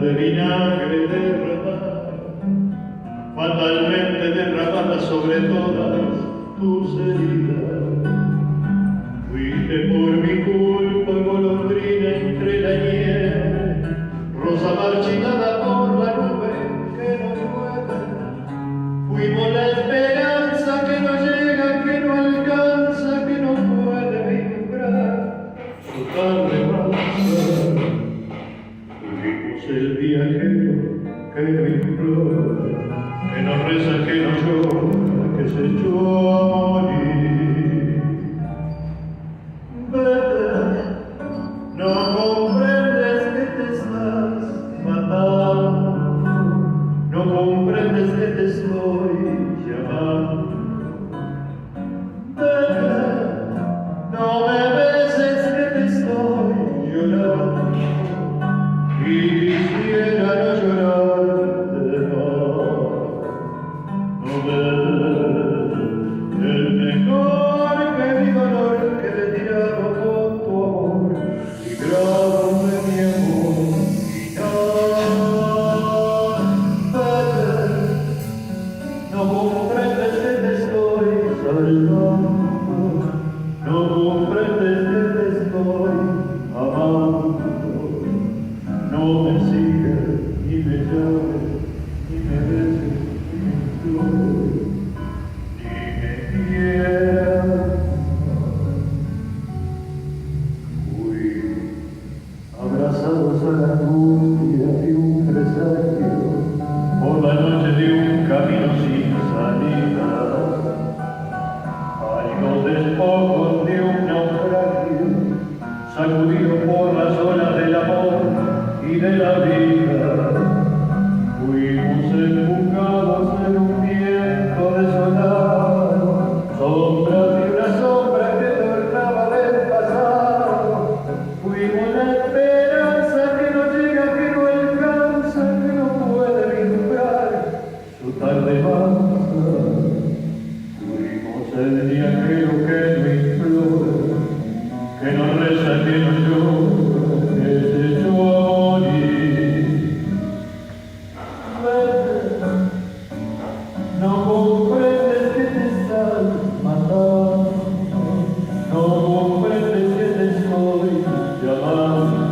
de vinagre derramada, fatalmente derramada sobre todas tus heridas. Fuiste por mi culpa golondrina entre la nieve, rosa marchitada por la nube que no llueve. Fuimos la esperanza que no llega, que no alcanza, que no puede vislumbrar su tarde mansa. Fuimos el viajero que no implora, que no reza, que no llora, que se echó a morir. Vete, no comprendes que te estás matando, no comprendes que te estoy llamando. Vete, no me beses que te estoy llorando, y quisiera no llorarte más. No ves el mejor que mi dolor que me tirado con tu amor y grabo de mi amor y no comprendes que te estoy salvando, no comprendes que te estoy amando. No me sigas, ni me llames, ni me beses, ni me implores, ni me quieras. Fui abrazados a la angustia de un presagio, por la noche de un camino sin salida, algo despojos de un naufragio, sacudido por las olas del amor y de la vida. Fuimos empujados en un viento desolado, sombras de una sombra que tornaba del pasado. Fuimos la esperanza que no llega, que no alcanza, que no puede vislumbrar su tarde mansa. Fuimos el viajero que no implora, que no reza, que no llora, que se echó a morir. Vete, no comprendes que te estás matando, no comprendes que te estoy llamando.